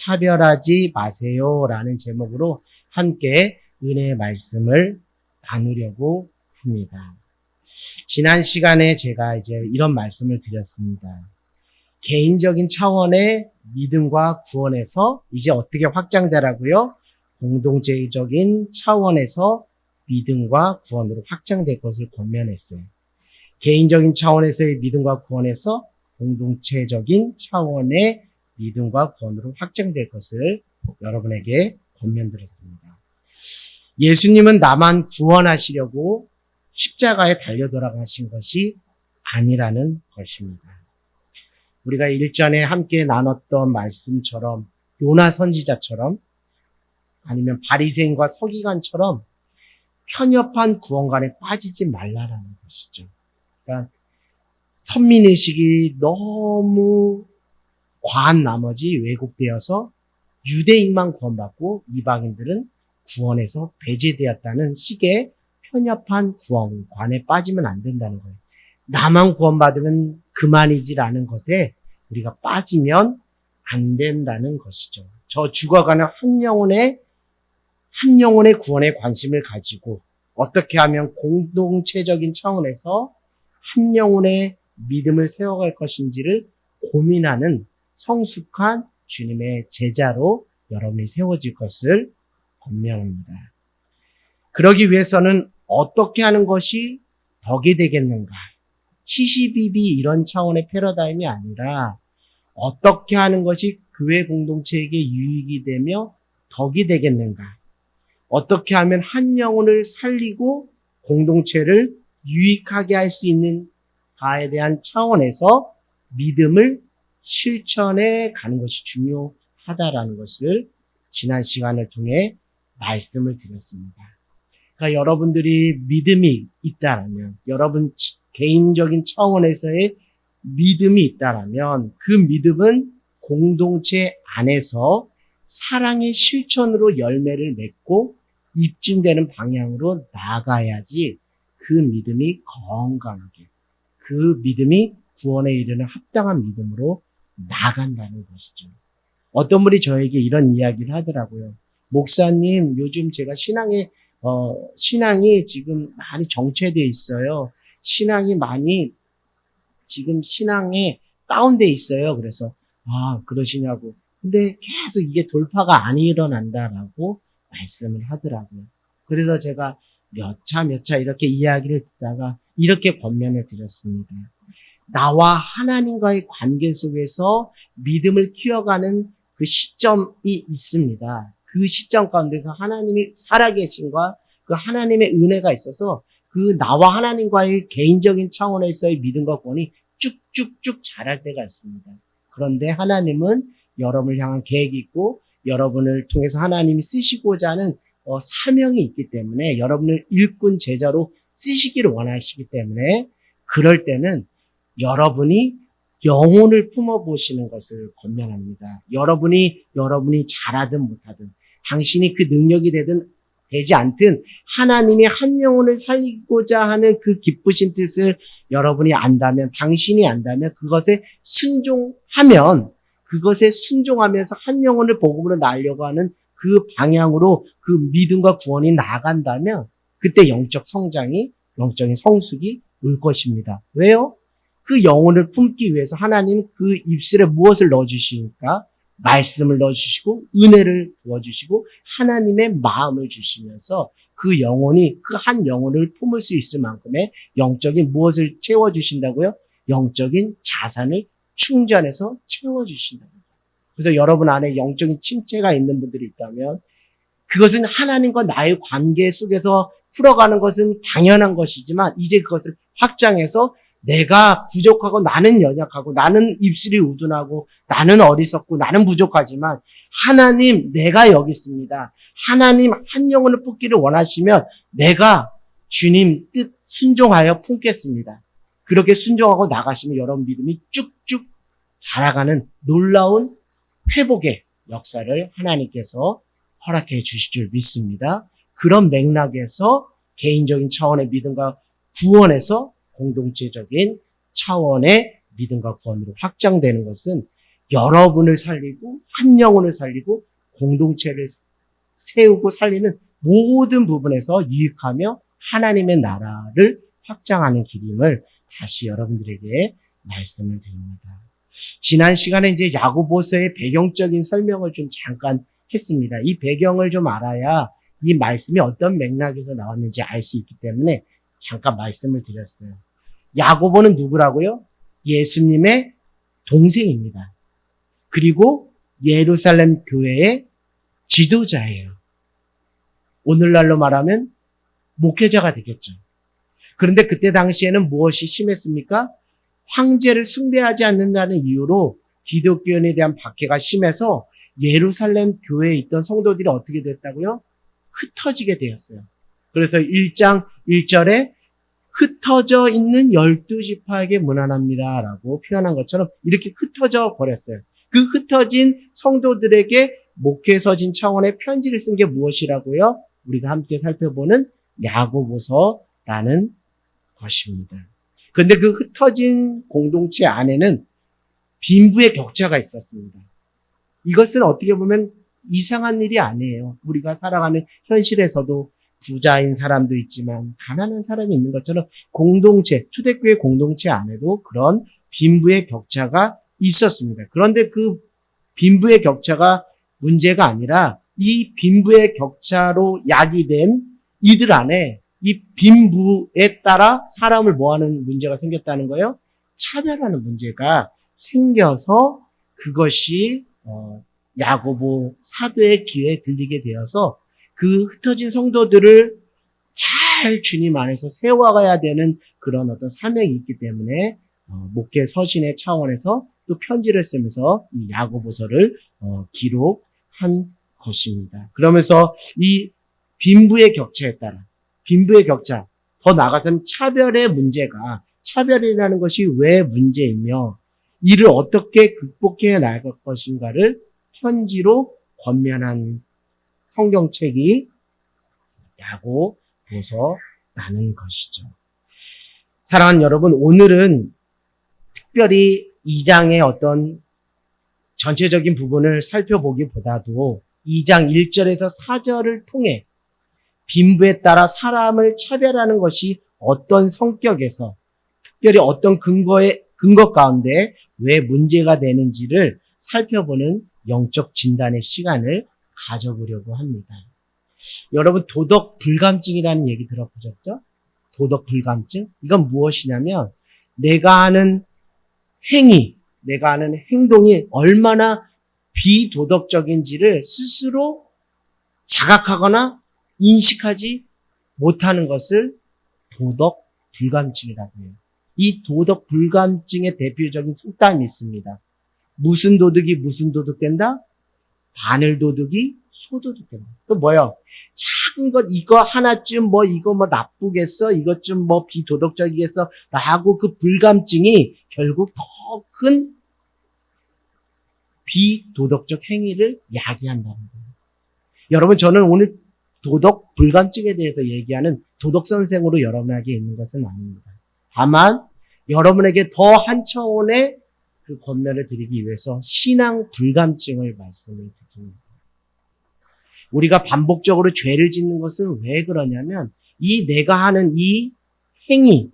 차별하지 마세요라는 제목으로 함께 은혜의 말씀을 나누려고 합니다. 지난 시간에 제가 이제 이런 말씀을 드렸습니다. 개인적인 차원의 믿음과 구원에서 이제 어떻게 확장되라고요? 공동체적인 차원에서 믿음과 구원으로 확장될 것을 권면했어요. 개인적인 차원에서의 믿음과 구원에서 공동체적인 차원의 믿음과 구원으로 확장될 것을 여러분에게 권면드렸습니다. 예수님은 나만 구원하시려고 십자가에 달려 돌아가신 것이 아니라는 것입니다. 우리가 일전에 함께 나눴던 말씀처럼 요나 선지자처럼 아니면 바리새인과 서기관처럼 편협한 구원관에 빠지지 말라라는 것이죠. 그러니까 선민의식이 너무 과한 나머지 왜곡되어서 유대인만 구원받고 이방인들은 구원에서 배제되었다는 식의 편협한 구원관에 빠지면 안 된다는 거예요. 나만 구원받으면 그만이지라는 것에 우리가 빠지면 안 된다는 것이죠. 저 죽어가는 한 영혼의 구원에 관심을 가지고 어떻게 하면 공동체적인 차원에서 한 영혼의 믿음을 세워갈 것인지를 고민하는 성숙한 주님의 제자로 여러분이 세워질 것을 권면합니다. 그러기 위해서는 어떻게 하는 것이 덕이 되겠는가? 시시비비 이런 차원의 패러다임이 아니라 어떻게 하는 것이 교회 공동체에게 유익이 되며 덕이 되겠는가? 어떻게 하면 한 영혼을 살리고 공동체를 유익하게 할 수 있는가에 대한 차원에서 믿음을 실천해 가는 것이 중요하다라는 것을 지난 시간을 통해 말씀을 드렸습니다. 그러니까 여러분들이 믿음이 있다라면, 여러분 개인적인 차원에서의 믿음이 있다라면 그 믿음은 공동체 안에서 사랑의 실천으로 열매를 맺고 입증되는 방향으로 나아가야지 그 믿음이 건강하게, 그 믿음이 구원에 이르는 합당한 믿음으로 나간다는 것이죠. 어떤 분이 저에게 이런 이야기를 하더라고요. 목사님, 요즘 제가 신앙이 지금 많이 정체되어 있어요. 신앙에 다운돼 있어요. 그래서, 그러시냐고. 근데 계속 이게 돌파가 안 일어난다라고 말씀을 하더라고요. 그래서 제가 몇 차 이렇게 이야기를 듣다가 이렇게 권면을 드렸습니다. 나와 하나님과의 관계 속에서 믿음을 키워가는 그 시점이 있습니다. 그 시점 가운데서 하나님이 살아계신과 그 하나님의 은혜가 있어서 그 나와 하나님과의 개인적인 차원에서의 믿음과 구원이 쭉쭉쭉 자랄 때가 있습니다. 그런데 하나님은 여러분을 향한 계획이 있고 여러분을 통해서 하나님이 쓰시고자 하는 사명이 있기 때문에 여러분을 일꾼 제자로 쓰시기를 원하시기 때문에 그럴 때는 여러분이 영혼을 품어보시는 것을 권면합니다. 여러분이 잘하든 못하든 당신이 그 능력이 되지 않든 하나님이 한 영혼을 살리고자 하는 그 기쁘신 뜻을 여러분이 안다면, 당신이 안다면 그것에 순종하면서 한 영혼을 복음으로 낳으려고 하는 그 방향으로 그 믿음과 구원이 나아간다면 그때 영적 성장이, 영적인 성숙이 올 것입니다. 왜요? 그 영혼을 품기 위해서 하나님은 그 입술에 무엇을 넣어주시니까? 말씀을 넣어주시고 은혜를 부어주시고 하나님의 마음을 주시면서 그 영혼이 그 한 영혼을 품을 수 있을 만큼의 영적인 무엇을 채워주신다고요? 영적인 자산을 충전해서 채워주신답니다. 그래서 여러분 안에 영적인 침체가 있는 분들이 있다면 그것은 하나님과 나의 관계 속에서 풀어가는 것은 당연한 것이지만 이제 그것을 확장해서 내가 부족하고 나는 연약하고 나는 입술이 우둔하고 나는 어리석고 나는 부족하지만 하나님 내가 여기 있습니다. 하나님 한 영혼을 품기를 원하시면 내가 주님 뜻 순종하여 품겠습니다. 그렇게 순종하고 나가시면 여러분 믿음이 쭉쭉 자라가는 놀라운 회복의 역사를 하나님께서 허락해 주실 줄 믿습니다. 그런 맥락에서 개인적인 차원의 믿음과 구원에서 공동체적인 차원의 믿음과 구원으로 확장되는 것은 여러분을 살리고 한 영혼을 살리고 공동체를 세우고 살리는 모든 부분에서 유익하며 하나님의 나라를 확장하는 길임을 다시 여러분들에게 말씀을 드립니다. 지난 시간에 이제 야고보서의 배경적인 설명을 좀 잠깐 했습니다. 이 배경을 좀 알아야 이 말씀이 어떤 맥락에서 나왔는지 알 수 있기 때문에 잠깐 말씀을 드렸어요. 야고보는 누구라고요? 예수님의 동생입니다. 그리고 예루살렘 교회의 지도자예요. 오늘날로 말하면 목회자가 되겠죠. 그런데 그때 당시에는 무엇이 심했습니까? 황제를 숭배하지 않는다는 이유로 기독교인에 대한 박해가 심해서 예루살렘 교회에 있던 성도들이 어떻게 됐다고요? 흩어지게 되었어요. 그래서 1장 1절에 흩어져 있는 12지파에게 문안합니다 라고 표현한 것처럼 이렇게 흩어져 버렸어요. 그 흩어진 성도들에게 목회서진 차원의 편지를 쓴 게 무엇이라고요? 우리가 함께 살펴보는 야고보서라는 것입니다. 그런데 그 흩어진 공동체 안에는 빈부의 격차가 있었습니다. 이것은 어떻게 보면 이상한 일이 아니에요. 우리가 살아가는 현실에서도 부자인 사람도 있지만 가난한 사람이 있는 것처럼 공동체, 초대교회 공동체 안에도 그런 빈부의 격차가 있었습니다. 그런데 그 빈부의 격차가 문제가 아니라 이 빈부의 격차로 야기된 이들 안에 이 빈부에 따라 사람을 뭐하는 문제가 생겼다는 거예요? 차별하는 문제가 생겨서 그것이 야고보 사도의 귀에 들리게 되어서 그 흩어진 성도들을 잘 주님 안에서 세워가야 되는 그런 어떤 사명이 있기 때문에 목회 서신의 차원에서 또 편지를 쓰면서 이 야고보서를 기록한 것입니다. 그러면서 이 빈부의 격차에 따라 빈부의 격차, 더 나아가서는 차별의 문제가 차별이라는 것이 왜 문제이며 이를 어떻게 극복해 나갈 것인가를 편지로 권면한 성경책이 야고보서라는 것이죠. 사랑하는 여러분, 오늘은 특별히 2장의 어떤 전체적인 부분을 살펴보기보다도 2장 1절에서 4절을 통해 빈부에 따라 사람을 차별하는 것이 어떤 성격에서 특별히 어떤 근거 가운데 왜 문제가 되는지를 살펴보는 영적 진단의 시간을 가져보려고 합니다. 여러분 도덕 불감증이라는 얘기 들어보셨죠? 도덕 불감증? 이건 무엇이냐면 내가 하는 행위, 내가 하는 행동이 얼마나 비도덕적인지를 스스로 자각하거나 인식하지 못하는 것을 도덕 불감증이라고 해요. 이 도덕 불감증의 대표적인 속담이 있습니다. 무슨 도둑이 무슨 도둑 된다? 바늘 도둑이 소도둑 된다. 또 뭐요? 작은 것 이거 하나쯤 이거 나쁘겠어? 이것 좀 비도덕적이겠어? 라고 그 불감증이 결국 더 큰 비도덕적 행위를 야기한다는 거예요. 여러분 저는 오늘 도덕 불감증에 대해서 얘기하는 도덕 선생으로 여러분에게 있는 것은 아닙니다. 다만 여러분에게 더 한 차원의 그 권면을 드리기 위해서 신앙 불감증을 말씀을 드립니다. 우리가 반복적으로 죄를 짓는 것은 왜 그러냐면 이 내가 하는 이 행위,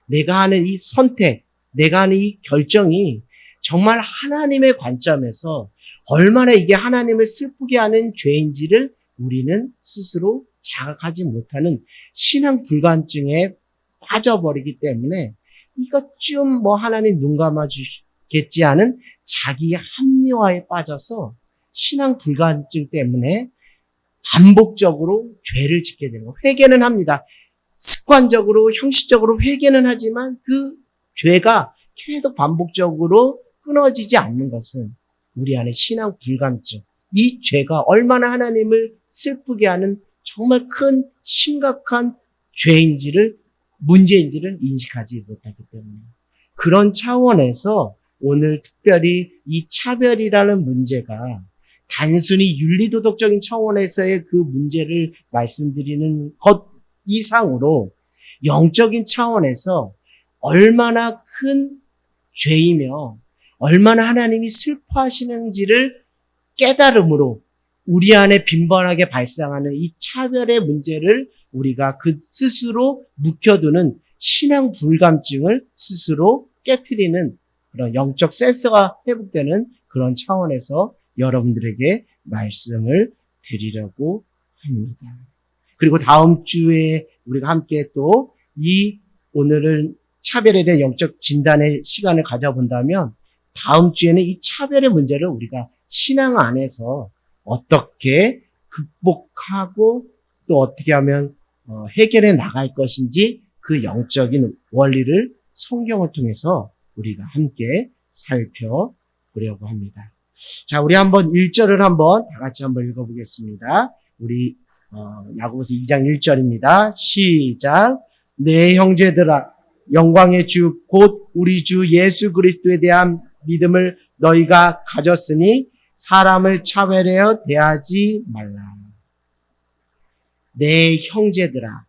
내가 하는 이 선택, 내가 하는 이 결정이 정말 하나님의 관점에서 얼마나 이게 하나님을 슬프게 하는 죄인지를 우리는 스스로 자각하지 못하는 신앙 불감증에 빠져버리기 때문에 이것 좀 하나님 눈 감아주겠지 하는 자기 합리화에 빠져서 신앙 불감증 때문에 반복적으로 죄를 짓게 되는 거예요. 회개는 합니다. 습관적으로 형식적으로 회개는 하지만 그 죄가 계속 반복적으로 끊어지지 않는 것은 우리 안에 신앙 불감증, 이 죄가 얼마나 하나님을 슬프게 하는 정말 큰 심각한 죄인지를 문제인지를 인식하지 못하기 때문에 그런 차원에서 오늘 특별히 이 차별이라는 문제가 단순히 윤리도덕적인 차원에서의 그 문제를 말씀드리는 것 이상으로 영적인 차원에서 얼마나 큰 죄이며 얼마나 하나님이 슬퍼하시는지를 깨달음으로 우리 안에 빈번하게 발생하는 이 차별의 문제를 우리가 그 스스로 묵혀두는 신앙 불감증을 스스로 깨트리는 그런 영적 센서가 회복되는 그런 차원에서 여러분들에게 말씀을 드리려고 합니다. 그리고 다음 주에 우리가 함께 또 이 오늘은 차별에 대한 영적 진단의 시간을 가져본다면 다음 주에는 이 차별의 문제를 우리가 신앙 안에서 어떻게 극복하고 또 어떻게 하면 해결해 나갈 것인지 그 영적인 원리를 성경을 통해서 우리가 함께 살펴보려고 합니다. 자, 우리 한번 1절을 한번 다 같이 한번 읽어보겠습니다. 우리 야고보서 2장 1절입니다. 시작. 내 형제들아, 영광의 주 곧 우리 주 예수 그리스도에 대한 믿음을 너희가 가졌으니 사람을 차별하여 대하지 말라. 내 형제들아,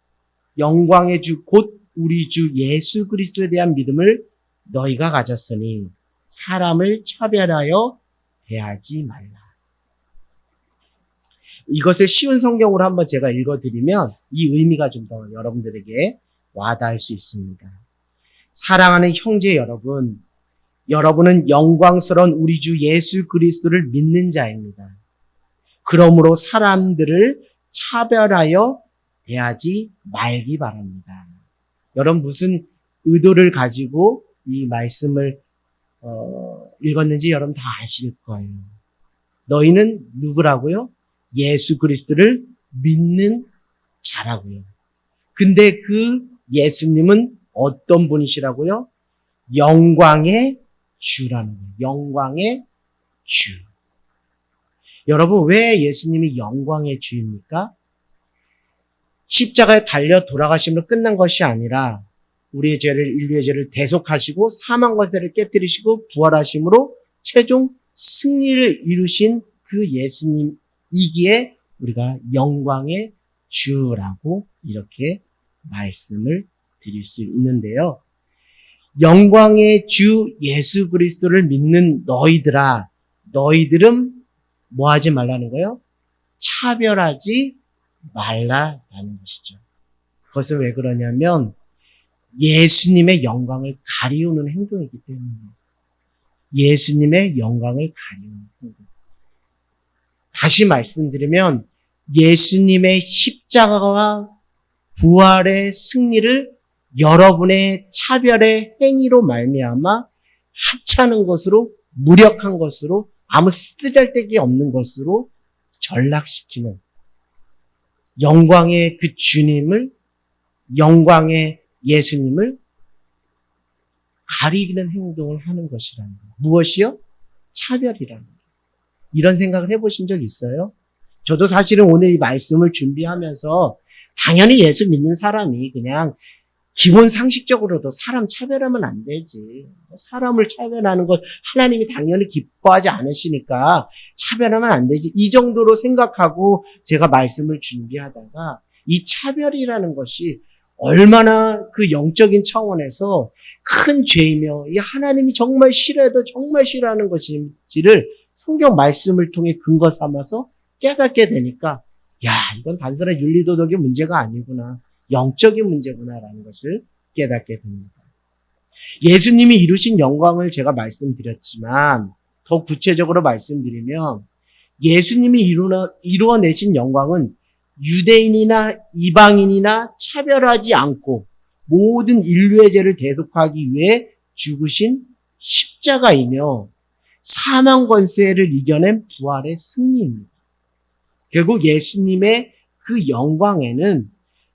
영광의 주 곧 우리 주 예수 그리스도에 대한 믿음을 너희가 가졌으니 사람을 차별하여 대하지 말라. 이것을 쉬운 성경으로 한번 제가 읽어드리면 이 의미가 좀 더 여러분들에게 와닿을 수 있습니다. 사랑하는 형제 여러분, 여러분은 영광스러운 우리 주 예수 그리스도를 믿는 자입니다. 그러므로 사람들을 차별하여 대하지 말기 바랍니다. 여러분 무슨 의도를 가지고 이 말씀을 읽었는지 여러분 다 아실 거예요. 너희는 누구라고요? 예수 그리스도를 믿는 자라고요. 근데 그 예수님은 어떤 분이시라고요? 영광의 주라는 거예요. 영광의 주. 여러분 왜 예수님이 영광의 주입니까? 십자가에 달려 돌아가심으로 끝난 것이 아니라 우리의 죄를, 인류의 죄를 대속하시고 사망과 세를 깨뜨리시고 부활하심으로 최종 승리를 이루신 그 예수님이기에 우리가 영광의 주라고 이렇게 말씀을 드릴 수 있는데요. 영광의 주 예수 그리스도를 믿는 너희들아, 너희들은 뭐 하지 말라는 거예요? 차별하지 말라라는 것이죠. 그것은 왜 그러냐면 예수님의 영광을 가리우는 행동이기 때문이에요. 예수님의 영광을 가리우는 행동. 다시 말씀드리면 예수님의 십자가와 부활의 승리를 여러분의 차별의 행위로 말미암아 하찮은 것으로, 무력한 것으로, 아무 쓰잘데기 없는 것으로 전락시키는 영광의 그 주님을, 영광의 예수님을 가리는 행동을 하는 것이라는 거예요. 무엇이요? 차별이라는 거예요. 이런 생각을 해보신 적 있어요? 저도 사실은 오늘 이 말씀을 준비하면서 당연히 예수 믿는 사람이 그냥 기본 상식적으로도 사람 차별하면 안 되지. 사람을 차별하는 것 하나님이 당연히 기뻐하지 않으시니까 차별하면 안 되지. 이 정도로 생각하고 제가 말씀을 준비하다가 이 차별이라는 것이 얼마나 그 영적인 차원에서 큰 죄이며 이 하나님이 정말 싫어해도 정말 싫어하는 것인지를 성경 말씀을 통해 근거 삼아서 깨닫게 되니까 야, 이건 단순한 윤리도덕의 문제가 아니구나. 영적인 문제구나라는 것을 깨닫게 됩니다. 예수님이 이루신 영광을 제가 말씀드렸지만 더 구체적으로 말씀드리면 예수님이 이루어내신 영광은 유대인이나 이방인이나 차별하지 않고 모든 인류의 죄를 대속하기 위해 죽으신 십자가이며 사망 권세를 이겨낸 부활의 승리입니다. 결국 예수님의 그 영광에는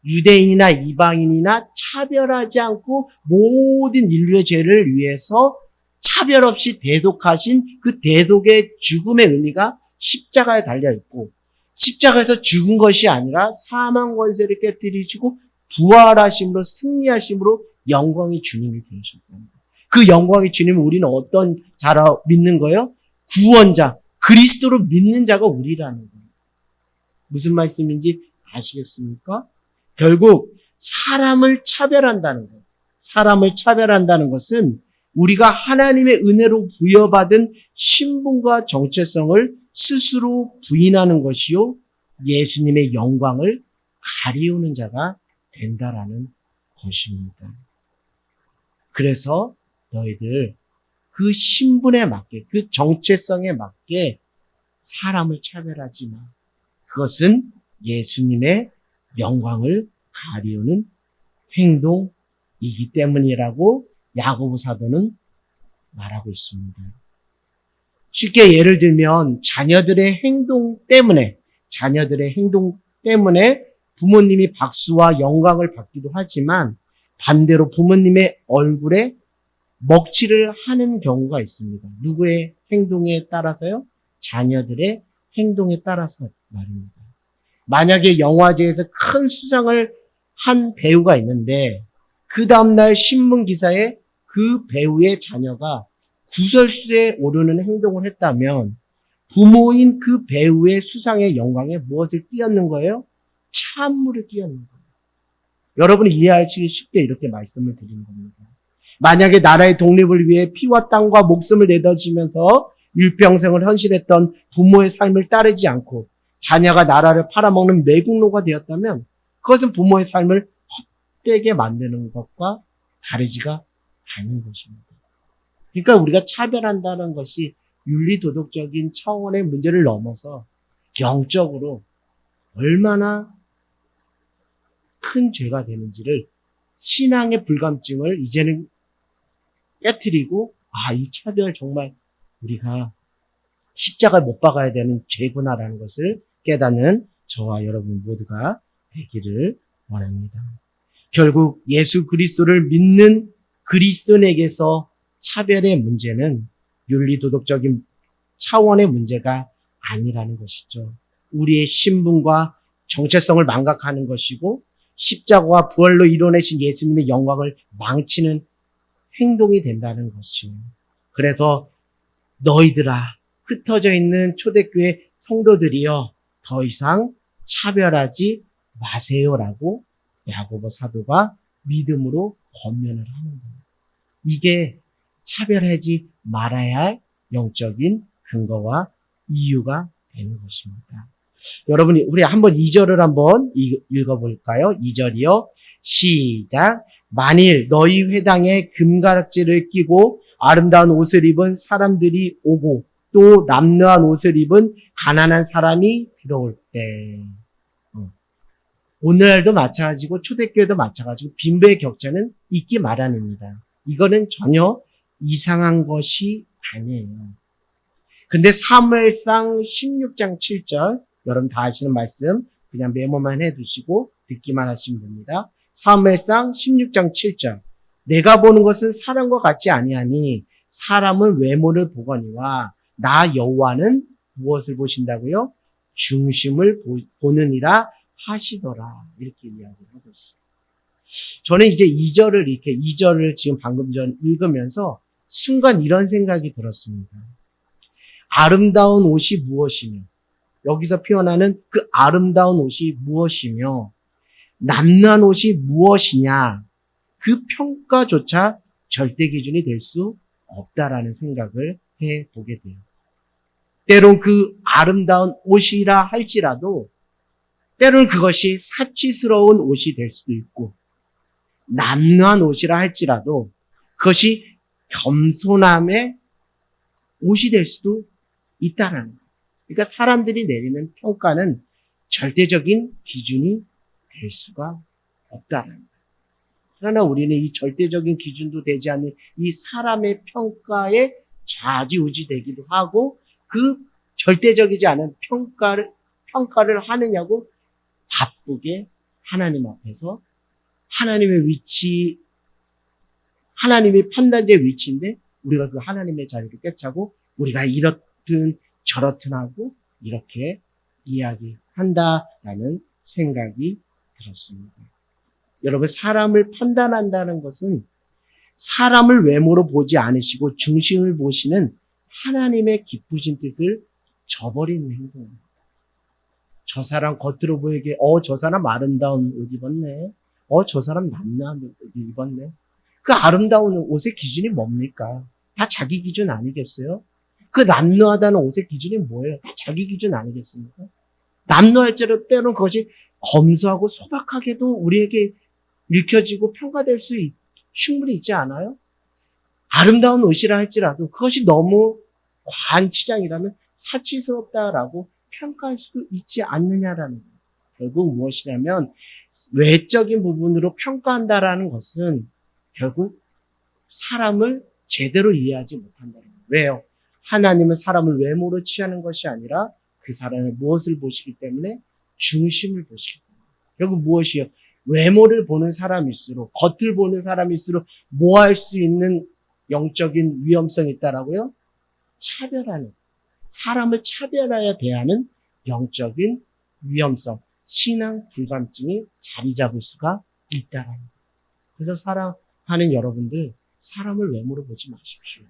유대인이나 이방인이나 차별하지 않고 모든 인류의 죄를 위해서 차별 없이 대속하신 그 대속의 죽음의 의미가 십자가에 달려있고 십자가에서 죽은 것이 아니라 사망 권세를 깨뜨리시고 부활하심으로 승리하심으로 영광의 주님이 되셨습니다. 그 영광의 주님은 우리는 어떤 자라 믿는 거예요? 구원자, 그리스도로 믿는 자가 우리라는 거예요. 무슨 말씀인지 아시겠습니까? 결국 사람을 차별한다는 것. 사람을 차별한다는 것은 우리가 하나님의 은혜로 부여받은 신분과 정체성을 스스로 부인하는 것이요, 예수님의 영광을 가리우는 자가 된다라는 것입니다. 그래서 너희들 그 신분에 맞게, 그 정체성에 맞게 사람을 차별하지 마. 그것은 예수님의 영광을 가리우는 행동이기 때문이라고 야고보 사도는 말하고 있습니다. 쉽게 예를 들면 자녀들의 행동 때문에 부모님이 박수와 영광을 받기도 하지만 반대로 부모님의 얼굴에 먹칠을 하는 경우가 있습니다. 누구의 행동에 따라서요? 자녀들의 행동에 따라서 말입니다. 만약에 영화제에서 큰 수상을 한 배우가 있는데 그 다음날 신문 기사에 그 배우의 자녀가 구설수에 오르는 행동을 했다면 부모인 그 배우의 수상의 영광에 무엇을 띄얹는 거예요? 찬물을 띄얹는 거예요. 여러분이 이해하시기 쉽게 이렇게 말씀을 드리는 겁니다. 만약에 나라의 독립을 위해 피와 땀과 목숨을 내던지면서 일평생을 헌신했던 부모의 삶을 따르지 않고 자녀가 나라를 팔아먹는 매국노가 되었다면 그것은 부모의 삶을 헛되게 만드는 것과 다르지가 않은 것입니다. 그러니까 우리가 차별한다는 것이 윤리도덕적인 차원의 문제를 넘어서 영적으로 얼마나 큰 죄가 되는지를 신앙의 불감증을 이제는 깨트리고 이 차별 정말 우리가 십자가를 못 박아야 되는 죄구나라는 것을 깨닫는 저와 여러분 모두가 되기를 원합니다. 결국 예수 그리스도를 믿는 그리스도인에게서 차별의 문제는 윤리도덕적인 차원의 문제가 아니라는 것이죠. 우리의 신분과 정체성을 망각하는 것이고 십자가와 부활로 이뤄내신 예수님의 영광을 망치는 행동이 된다는 것이요. 그래서 너희들아, 흩어져 있는 초대교회 성도들이여 더 이상 차별하지 마세요라고 야고보 사도가 믿음으로 권면을 하는 거예요. 이게 차별하지 말아야 할 영적인 근거와 이유가 되는 것입니다. 여러분이 우리 한번 2절을 한번 읽어볼까요? 2절이요. 시작. 만일 너희 회당에 금가락지를 끼고 아름다운 옷을 입은 사람들이 오고 또 남느한 옷을 입은 가난한 사람이 들어올 때, 오늘날도 마찬가지고 초대교회도 마찬가지고 빈부의 격차는 있기 마련입니다. 이거는 전혀 이상한 것이 아니에요. 근데 사무엘상 16장 7절, 여러분 다 아시는 말씀 그냥 메모만 해두시고 듣기만 하시면 됩니다. 사무엘상 16장 7절. 내가 보는 것은 사람과 같지 아니하니 사람은 외모를 보거니와 나 여호와는 무엇을 보신다고요? 중심을 보느니라 하시더라. 이렇게 이야기를 하고 있어요. 저는 이제 2절을 지금 방금 전 읽으면서 순간 이런 생각이 들었습니다. 아름다운 옷이 무엇이며, 여기서 표현하는 그 아름다운 옷이 무엇이며, 남는 옷이 무엇이냐, 그 평가조차 절대 기준이 될 수 없다라는 생각을 해보게 돼요. 때론 그 아름다운 옷이라 할지라도 때론 그것이 사치스러운 옷이 될 수도 있고 남루한 옷이라 할지라도 그것이 겸손함의 옷이 될 수도 있다는 거예요. 그러니까 사람들이 내리는 평가는 절대적인 기준이 될 수가 없다는 거예요. 그러나 우리는 이 절대적인 기준도 되지 않는 이 사람의 평가에 좌지우지되기도 하고 그 절대적이지 않은 평가를 하느냐고 바쁘게 하나님 앞에서 하나님의 위치, 하나님의 판단자의 위치인데 우리가 그 하나님의 자리를 꿰차고 우리가 이렇든 저렇든 하고 이렇게 이야기한다라는 생각이 들었습니다. 여러분, 사람을 판단한다는 것은 사람을 외모로 보지 않으시고 중심을 보시는 하나님의 기쁘신 뜻을 저버리는 행동입니다. 저 사람 겉으로 보이게 저 사람 아름다운 옷 입었네. 저 사람 남나한 옷 입었네. 그 아름다운 옷의 기준이 뭡니까? 다 자기 기준 아니겠어요? 그 남루하다는 옷의 기준이 뭐예요? 다 자기 기준 아니겠습니까? 남루할지라도 때로는 그것이 검소하고 소박하게도 우리에게 읽혀지고 평가될 수 충분히 있지 않아요? 아름다운 옷이라 할지라도 그것이 너무 과한 치장이라면 사치스럽다라고 평가할 수도 있지 않느냐라는 거예요. 결국 무엇이냐면 외적인 부분으로 평가한다라는 것은 결국 사람을 제대로 이해하지 못한다는 거예요. 왜요? 하나님은 사람을 외모로 취하는 것이 아니라 그 사람의 무엇을 보시기 때문에 중심을 보시기 때문에. 결국 무엇이요? 외모를 보는 사람일수록, 겉을 보는 사람일수록 뭐 할 수 있는 영적인 위험성이 있다라고요? 차별하는, 사람을 차별하여 대하는 영적인 위험성, 신앙 불감증이 자리 잡을 수가 있다라는 거예요. 그래서 사랑하는 여러분들, 사람을 외모로 보지 마십시오.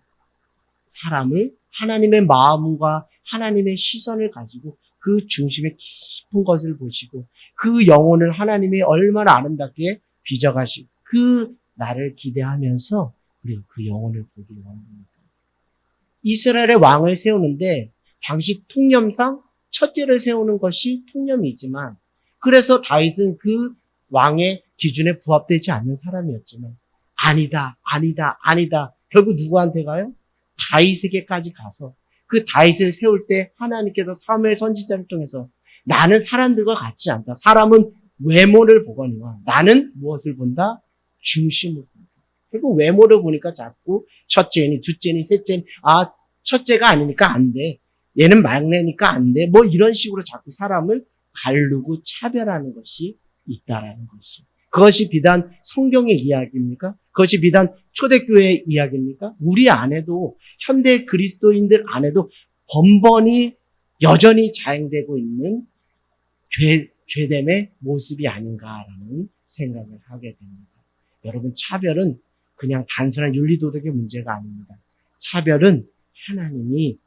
사람을 하나님의 마음과 하나님의 시선을 가지고 그 중심에 깊은 것을 보시고 그 영혼을 하나님이 얼마나 아름답게 빚어가시고 그 나를 기대하면서 우리가 그 영혼을 보기를 원합니다. 이스라엘의 왕을 세우는데 당시 통념상 첫째를 세우는 것이 통념이지만 그래서 다윗은 그 왕의 기준에 부합되지 않는 사람이었지만 아니다. 결국 누구한테 가요? 다윗에게까지 가서 그 다윗을 세울 때 하나님께서 사무엘 선지자를 통해서 나는 사람들과 같지 않다. 사람은 외모를 보거니와 나는 무엇을 본다? 중심을 본다. 결국 외모를 보니까 자꾸 첫째니 둘째니 셋째니 첫째가 아니니까 안 돼. 얘는 막내니까 안 돼. 뭐 이런 식으로 자꾸 사람을 가르고 차별하는 것이 있다라는 것이. 그것이 비단 성경의 이야기입니까? 그것이 비단 초대교회의 이야기입니까? 우리 안에도 현대 그리스도인들 안에도 번번이 여전히 자행되고 있는 죄됨의 모습이 아닌가라는 생각을 하게 됩니다. 여러분, 차별은 그냥 단순한 윤리도덕의 문제가 아닙니다. 차별은 하나님이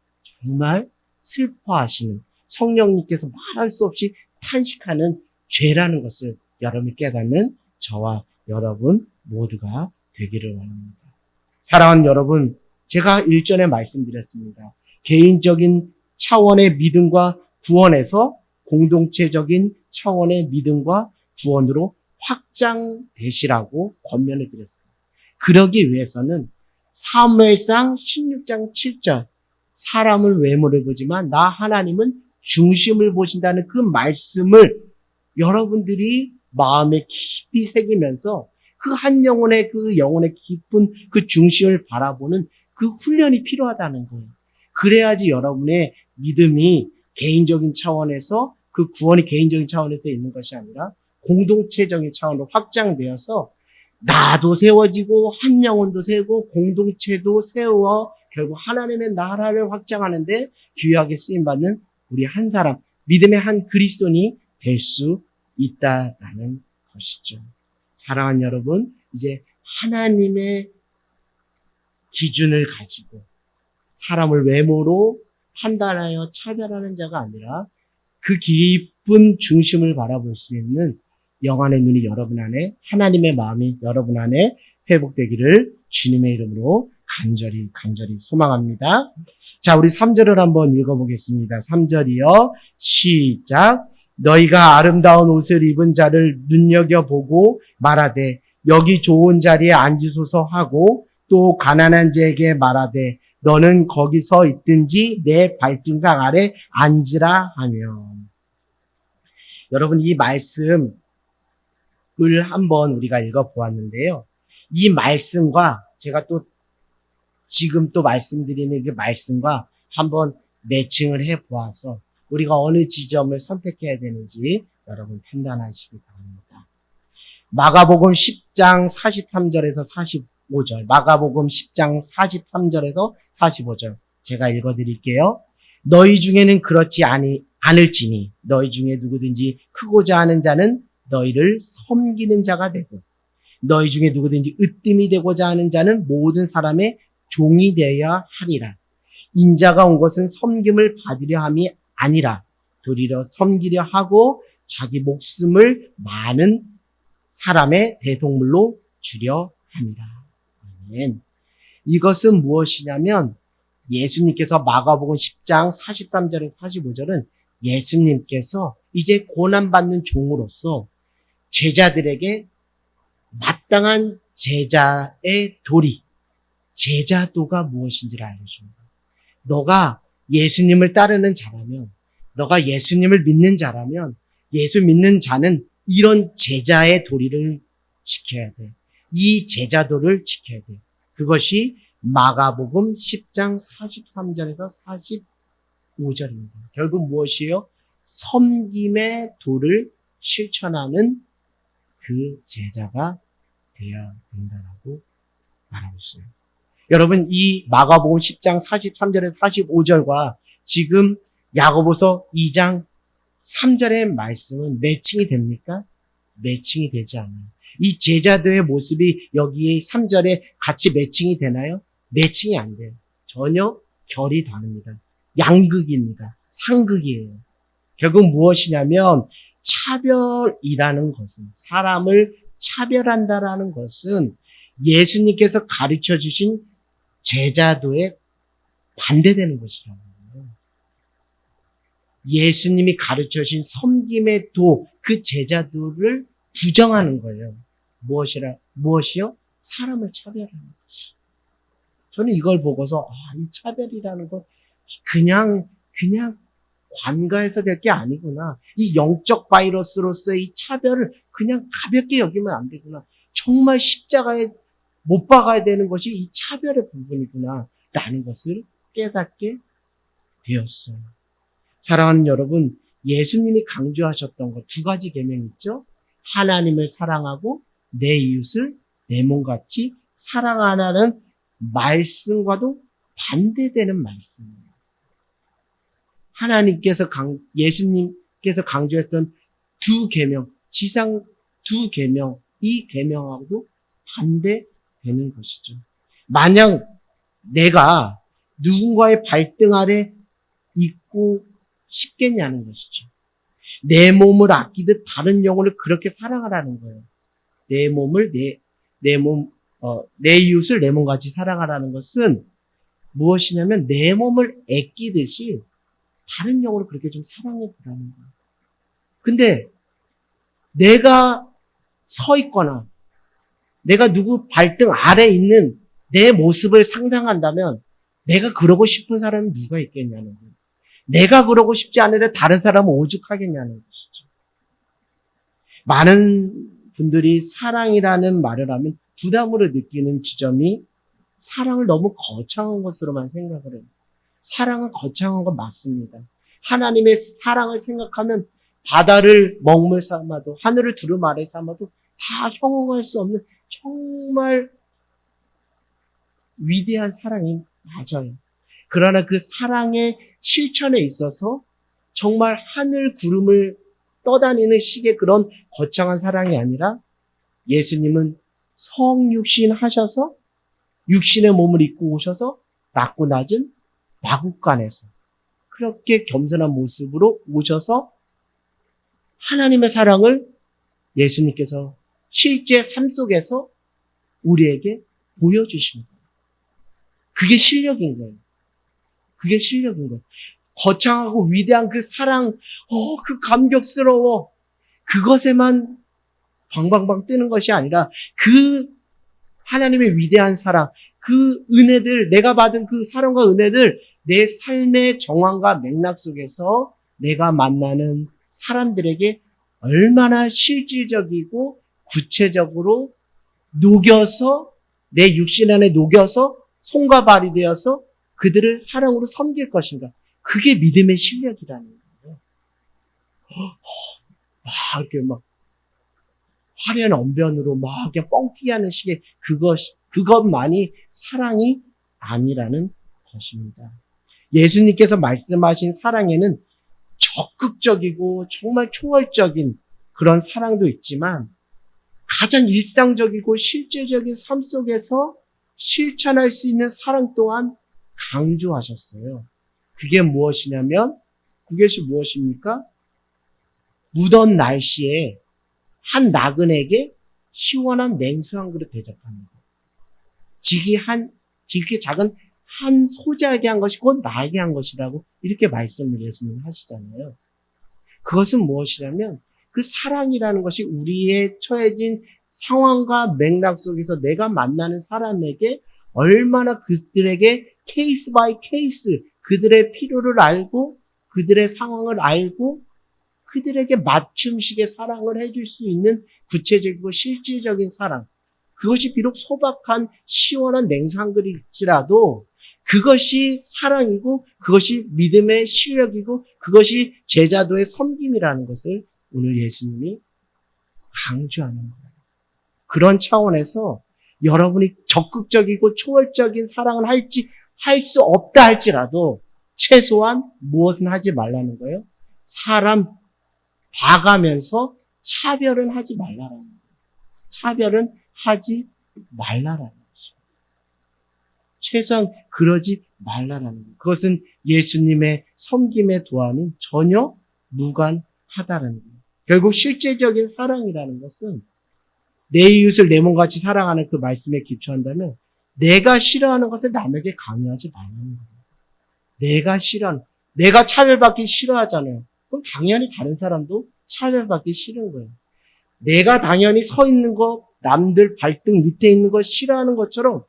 정말 슬퍼하시는 성령님께서 말할 수 없이 탄식하는 죄라는 것을 여러분이 깨닫는 저와 여러분 모두가 되기를 원합니다. 사랑하는 여러분, 제가 일전에 말씀드렸습니다. 개인적인 차원의 믿음과 구원에서 공동체적인 차원의 믿음과 구원으로 확장되시라고 권면을 드렸어요. 그러기 위해서는 사무엘상 16장 7절 사람을 외모를 보지만 나 하나님은 중심을 보신다는 그 말씀을 여러분들이 마음에 깊이 새기면서 그 한 영혼의 그 영혼의 깊은 그 중심을 바라보는 그 훈련이 필요하다는 거예요. 그래야지 여러분의 믿음이 개인적인 차원에서 그 구원이 개인적인 차원에서 있는 것이 아니라 공동체적인 차원으로 확장되어서 나도 세워지고 한 영혼도 세우고 공동체도 세워 결국 하나님의 나라를 확장하는데 귀하게 쓰임받는 우리 한 사람, 믿음의 한 그리스도인이 될 수 있다라는 것이죠. 사랑하는 여러분, 이제 하나님의 기준을 가지고 사람을 외모로 판단하여 차별하는 자가 아니라 그 깊은 중심을 바라볼 수 있는 영안의 눈이 여러분 안에, 하나님의 마음이 여러분 안에 회복되기를 주님의 이름으로 간절히 소망합니다. 자, 우리 3절을 한번 읽어보겠습니다. 3절이요. 시작. 너희가 아름다운 옷을 입은 자를 눈여겨보고 말하되 여기 좋은 자리에 앉으소서 하고 또 가난한 자에게 말하되 너는 거기 서 있든지 내 발등상 아래 앉으라 하며. 여러분, 이 말씀을 한번 우리가 읽어보았는데요. 이 말씀과 제가 또 지금 또 말씀드리는 그 말씀과 한번 매칭을 해보아서 우리가 어느 지점을 선택해야 되는지 여러분 판단하시기 바랍니다. 마가복음 10장 43절에서 45절, 마가복음 10장 43절에서 45절 제가 읽어드릴게요. 너희 중에는 그렇지 않을지니 너희 중에 누구든지 크고자 하는 자는 너희를 섬기는 자가 되고 너희 중에 누구든지 으뜸이 되고자 하는 자는 모든 사람의 종이 되어야 하리라. 인자가 온 것은 섬김을 받으려 함이 아니라 도리어 섬기려 하고 자기 목숨을 많은 사람의 대속물로 주려 함이라. 아멘. 이것은 무엇이냐면 예수님께서 마가복음 10장 43절에서 45절은 예수님께서 이제 고난받는 종으로서 제자들에게 마땅한 제자의 도리, 제자도가 무엇인지를 알려줍니다. 너가 예수님을 따르는 자라면, 너가 예수님을 믿는 자라면, 예수 믿는 자는 이런 제자의 도리를 지켜야 돼. 이 제자도를 지켜야 돼. 그것이 마가복음 10장 43절에서 45절입니다. 결국 무엇이에요? 섬김의 도를 실천하는 그 제자가 되어야 된다라고 말하고 있어요. 여러분, 이 마가복음 10장 43절에서 45절과 지금 야고보서 2장 3절의 말씀은 매칭이 됩니까? 매칭이 되지 않아요. 이 제자들의 모습이 여기에 3절에 같이 매칭이 되나요? 매칭이 안 돼요. 전혀 결이 다릅니다. 양극입니다. 상극이에요. 결국 무엇이냐면 차별이라는 것은, 사람을 차별한다라는 것은 예수님께서 가르쳐 주신 제자도에 반대되는 것이라는 거예요. 예수님이 가르쳐 주신 섬김의 도, 그 제자도를 부정하는 거예요. 무엇이요? 사람을 차별하는 것이. 저는 이걸 보고서 이 차별이라는 건 그냥 관가해서 될 게 아니구나. 이 영적 바이러스로서의 이 차별을 그냥 가볍게 여기면 안 되구나. 정말 십자가에 못 박아야 되는 것이 이 차별의 부분이구나 라는 것을 깨닫게 되었어요. 사랑하는 여러분, 예수님이 강조하셨던 것 두 가지 계명이 있죠. 하나님을 사랑하고 내 이웃을 내 몸같이 사랑하라는 말씀과도 반대되는 말씀이에요. 예수님께서 강조했던 두 계명, 지상 두 계명, 이 계명하고도 반대되는 것이죠. 만약 내가 누군가의 발등 아래 있고 싶겠냐는 것이죠. 내 몸을 아끼듯 다른 영혼을 그렇게 사랑하라는 거예요. 내 이웃을 내 몸같이 사랑하라는 것은 무엇이냐면 내 몸을 아끼듯이 다른 영혼을 그렇게 좀 사랑해 보라는 거예요. 근데 내가 서 있거나 내가 누구 발등 아래 있는 내 모습을 상상한다면 내가 그러고 싶은 사람이 누가 있겠냐는 거예요. 내가 그러고 싶지 않은데 다른 사람은 오죽하겠냐는 것이죠. 많은 분들이 사랑이라는 말을 하면 부담으로 느끼는 지점이 사랑을 너무 거창한 것으로만 생각을 해요. 사랑은 거창한 건 맞습니다. 하나님의 사랑을 생각하면 바다를 먹물 삼아도 하늘을 두루 아래 삼아도 다 형용할 수 없는 정말 위대한 사랑이 맞아요. 그러나 그 사랑의 실천에 있어서 정말 하늘 구름을 떠다니는 식의 그런 거창한 사랑이 아니라 예수님은 성육신 하셔서 육신의 몸을 입고 오셔서 낮고 낮은 마국간에서 그렇게 겸손한 모습으로 오셔서 하나님의 사랑을 예수님께서 실제 삶 속에서 우리에게 보여주신 거예요. 그게 실력인 거예요. 그게 실력인 거예요. 거창하고 위대한 그 사랑, 그 감격스러워. 그것에만 방방방 뜨는 것이 아니라 그 하나님의 위대한 사랑, 그 은혜들, 내가 받은 그 사랑과 은혜들, 내 삶의 정황과 맥락 속에서 내가 만나는 사람들에게 얼마나 실질적이고 구체적으로 녹여서 내 육신 안에 녹여서 손과 발이 되어서 그들을 사랑으로 섬길 것인가. 그게 믿음의 실력이라는 거예요. 이렇게 막 화려한 언변으로 막 그냥 뻥튀기 하는 식의 그것만이 사랑이 아니라는 것입니다. 예수님께서 말씀하신 사랑에는 적극적이고 정말 초월적인 그런 사랑도 있지만 가장 일상적이고 실제적인 삶 속에서 실천할 수 있는 사랑 또한 강조하셨어요. 그게 무엇이냐면 그것이 무엇입니까? 무더운 날씨에 한 나그네에게 시원한 냉수 한 그릇 대접하는 것. 지극히 작은 한 소자에게 한 것이 곧 나에게 한 것이라고 이렇게 말씀을 예수님 하시잖아요. 그것은 무엇이냐면 그 사랑이라는 것이 우리의 처해진 상황과 맥락 속에서 내가 만나는 사람에게 얼마나 그들에게 케이스 바이 케이스 그들의 필요를 알고 그들의 상황을 알고 그들에게 맞춤식의 사랑을 해줄 수 있는 구체적이고 실질적인 사랑. 그것이 비록 소박한 시원한 냉장글일지라도 그것이 사랑이고 그것이 믿음의 실력이고 그것이 제자도의 섬김이라는 것을 오늘 예수님이 강조하는 거예요. 그런 차원에서 여러분이 적극적이고 초월적인 사랑을 할 수 없다 할지라도 최소한 무엇은 하지 말라는 거예요? 사람 봐가면서 차별은 하지 말라는 거예요. 차별은 하지 말라라는 거죠. 최소한 그러지 말라라는 거예요. 그것은 예수님의 섬김의 도와는 전혀 무관하다는 거예요. 결국 실제적인 사랑이라는 것은 내 이웃을 내 몸같이 사랑하는 그 말씀에 기초한다면 내가 싫어하는 것을 남에게 강요하지 말라는 거예요. 내가 차별받기 싫어하잖아요. 그럼 당연히 다른 사람도 차별받기 싫은 거예요. 내가 당연히 서 있는 거, 남들 발등 밑에 있는 거 싫어하는 것처럼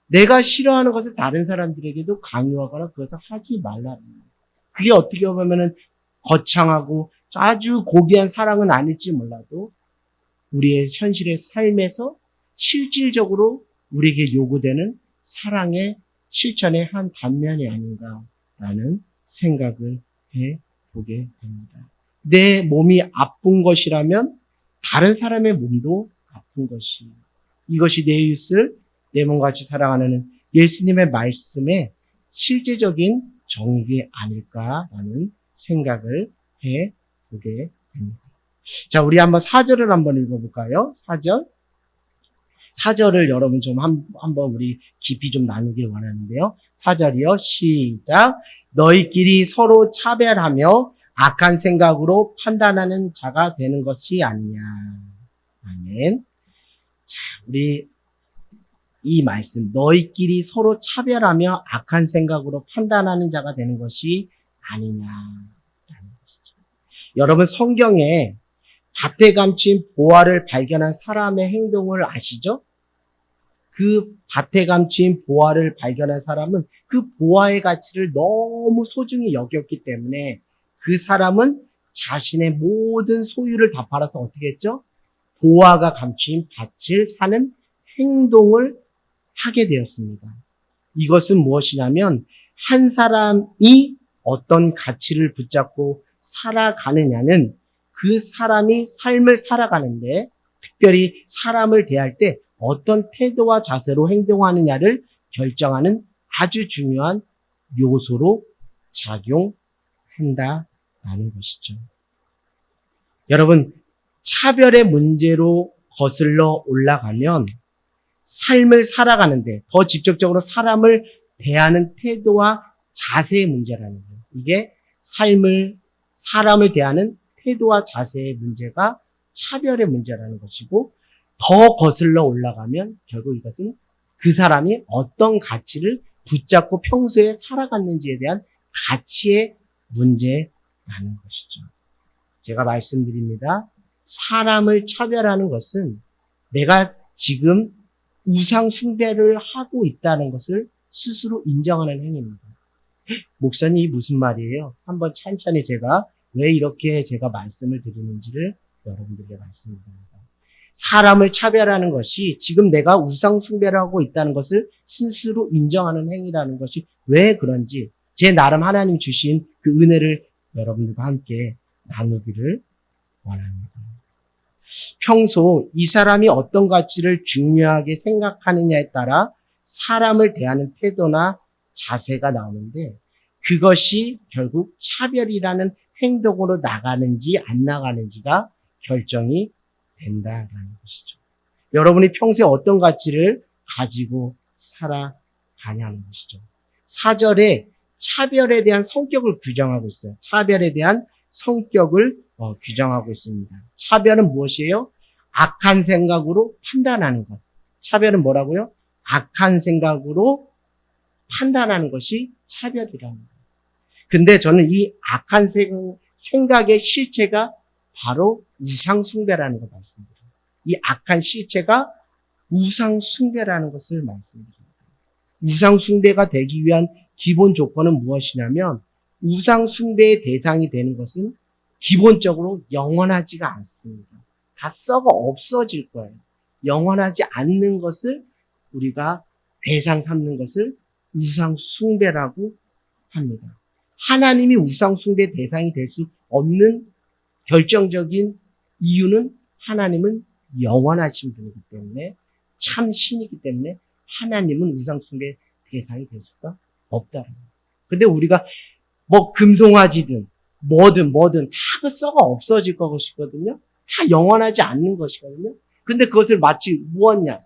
내가 싫어하는 것을 다른 사람들에게도 강요하거나 그것을 하지 말라는 거예요. 그게 어떻게 보면은 거창하고 아주 고귀한 사랑은 아닐지 몰라도 우리의 현실의 삶에서 실질적으로 우리에게 요구되는 사랑의 실천의 한 단면이 아닌가라는 생각을 해보게 됩니다. 내 몸이 아픈 것이라면 다른 사람의 몸도 아픈 것이 이것이 내 이웃을 내 몸같이 사랑하는 예수님의 말씀의 실제적인 정의가 아닐까라는 생각을 해보게 됩니다. 자, 우리 한번 4절을 한번 읽어볼까요? 4절을 여러분 좀 한번 우리 깊이 좀 나누길 원하는데요. 4절이요. 시작. 너희끼리 서로 차별하며 악한 생각으로 판단하는 자가 되는 것이 아니냐. 아멘. 자, 우리 이 말씀. 너희끼리 서로 차별하며 악한 생각으로 판단하는 자가 되는 것이 아니냐라는 것이죠. 여러분 성경에 밭에 감춘 보화를 발견한 사람의 행동을 아시죠? 그 밭에 감춘 보화를 발견한 사람은 그 보화의 가치를 너무 소중히 여겼기 때문에 그 사람은 자신의 모든 소유를 다 팔아서 어떻게 했죠? 보화가 감춘 밭을 사는 행동을 하게 되었습니다. 이것은 무엇이냐면 한 사람이 어떤 가치를 붙잡고 살아가느냐는 그 사람이 삶을 살아가는데 특별히 사람을 대할 때 어떤 태도와 자세로 행동하느냐를 결정하는 아주 중요한 요소로 작용한다라는 것이죠. 여러분, 차별의 문제로 거슬러 올라가면 삶을 살아가는데 더 직접적으로 사람을 대하는 태도와 자세의 문제라는 거예요. 이게 사람을 대하는 태도와 자세의 문제가 차별의 문제라는 것이고 더 거슬러 올라가면 결국 이것은 그 사람이 어떤 가치를 붙잡고 평소에 살아갔는지에 대한 가치의 문제라는 것이죠. 제가 말씀드립니다. 사람을 차별하는 것은 내가 지금 우상 숭배를 하고 있다는 것을 스스로 인정하는 행위입니다. 목사님, 이 무슨 말이에요? 한번 찬찬히 제가 왜 이렇게 제가 말씀을 드리는지를 여러분들에게 말씀드립니다. 사람을 차별하는 것이 지금 내가 우상 숭배를 하고 있다는 것을 스스로 인정하는 행위라는 것이 왜 그런지 제 나름 하나님 주신 그 은혜를 여러분들과 함께 나누기를 원합니다. 평소 이 사람이 어떤 가치를 중요하게 생각하느냐에 따라 사람을 대하는 태도나 자세가 나오는데 그것이 결국 차별이라는 행동으로 나가는지 안 나가는지가 결정이 된다라는 것이죠. 여러분이 평소에 어떤 가치를 가지고 살아가냐는 것이죠. 4절에 차별에 대한 성격을 규정하고 있어요. 차별에 대한 성격을 규정하고 있습니다. 차별은 무엇이에요? 악한 생각으로 판단하는 것. 차별은 뭐라고요? 악한 생각으로 판단하는 것이 차별이라는 거예요. 근데 저는 이 악한 생각의 실체가 바로 우상숭배라는 걸 말씀드려요. 이 악한 실체가 우상숭배라는 것을 말씀드립니다. 우상숭배가 되기 위한 기본 조건은 무엇이냐면 우상숭배의 대상이 되는 것은 기본적으로 영원하지가 않습니다. 다 썩어 없어질 거예요. 영원하지 않는 것을 우리가 대상 삼는 것을 우상숭배라고 합니다. 하나님이 우상숭배 대상이 될 수 없는 결정적인 이유는 하나님은 영원하신 분이기 때문에 참 신이기 때문에 하나님은 우상숭배 대상이 될 수가 없다는 거예요. 근데 우리가 뭐 금송아지든 뭐든 다 그 썩어 없어질 것이거든요. 다 영원하지 않는 것이거든요. 근데 그것을 마치 무엇냐?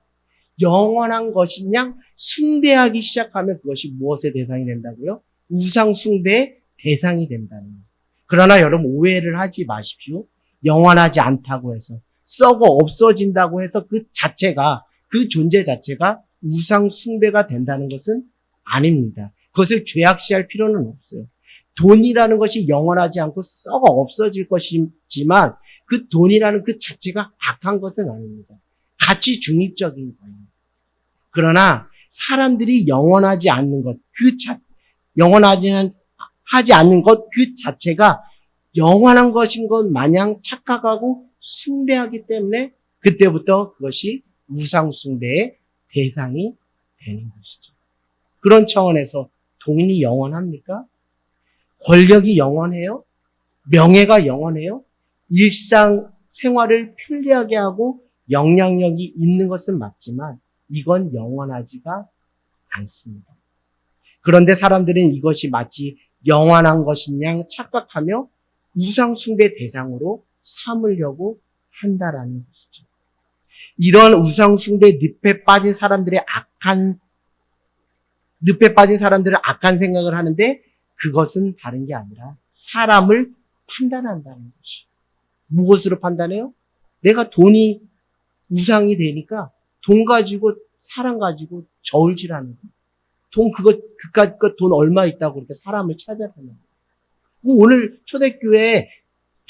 영원한 것이냐? 숭배하기 시작하면 그것이 무엇의 대상이 된다고요? 우상숭배의 대상이 된다는 거예요. 그러나 여러분 오해를 하지 마십시오. 영원하지 않다고 해서 썩어 없어진다고 해서 그 자체가 그 존재 자체가 우상숭배가 된다는 것은 아닙니다. 그것을 죄악시할 필요는 없어요. 돈이라는 것이 영원하지 않고 썩어 없어질 것이지만 그 돈이라는 그 자체가 악한 것은 아닙니다. 가치 중립적인 거예요. 그러나 사람들이 영원하지 않는 것, 영원하지 않는 것 그 자체가 영원한 것인 것 마냥 착각하고 숭배하기 때문에 그때부터 그것이 우상숭배의 대상이 되는 것이죠. 그런 차원에서 돈이 영원합니까? 권력이 영원해요? 명예가 영원해요? 일상 생활을 편리하게 하고 영향력이 있는 것은 맞지만 이건 영원하지가 않습니다. 그런데 사람들은 이것이 마치 영원한 것이냐 착각하며 우상숭배 대상으로 삼으려고 한다라는 것이죠. 이런 우상숭배 늪에 빠진 사람들은 악한 생각을 하는데 그것은 다른 게 아니라 사람을 판단한다는 것이. 무엇으로 판단해요? 내가 돈이 우상이 되니까 돈 가지고 사람 가지고 저울질하는 거예요. 그까짓 것 돈 얼마 있다고 그렇게 사람을 차별하는 거예요. 오늘 초대교회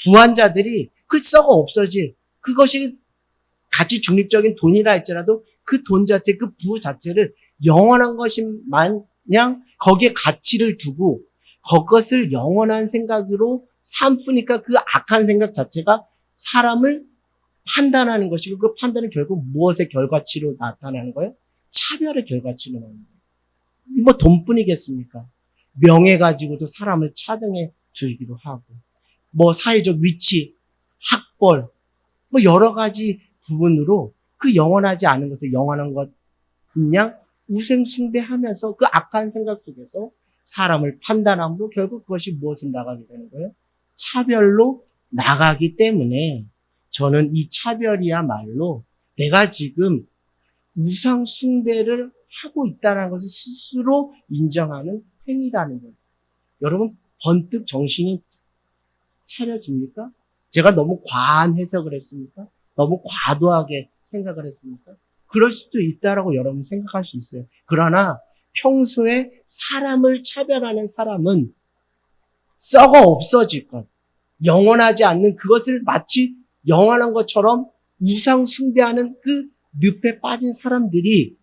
부환자들이 그 썩어 없어질 그것이 가치 중립적인 돈이라 할지라도 그 돈 자체, 그 부 자체를 영원한 것인 마냥 거기에 가치를 두고 그것을 영원한 생각으로 삼으니까 그 악한 생각 자체가 사람을 판단하는 것이고 그 판단은 결국 무엇의 결과치로 나타나는 거예요? 차별의 결과치로 나타나는 거예요. 뭐 돈뿐이겠습니까? 명예 가지고도 사람을 차등해 두기도 하고 뭐 사회적 위치, 학벌 뭐 여러 가지 부분으로 그 영원하지 않은 것을 영원한 것 그냥 우상숭배하면서 그 악한 생각 속에서 사람을 판단함으로 결국 그것이 무엇으로 나가게 되는 거예요? 차별로 나가기 때문에 저는 이 차별이야말로 내가 지금 우상숭배를 하고 있다는 것을 스스로 인정하는 행위라는 거예요. 여러분 번뜩 정신이 차려집니까? 제가 너무 과한 해석을 했습니까? 너무 과도하게 생각을 했습니까? 그럴 수도 있다라고 여러분 생각할 수 있어요. 그러나 평소에 사람을 차별하는 사람은 썩어 없어질 것, 영원하지 않는 그것을 마치 영원한 것처럼 우상 숭배하는 그 늪에 빠진 사람들이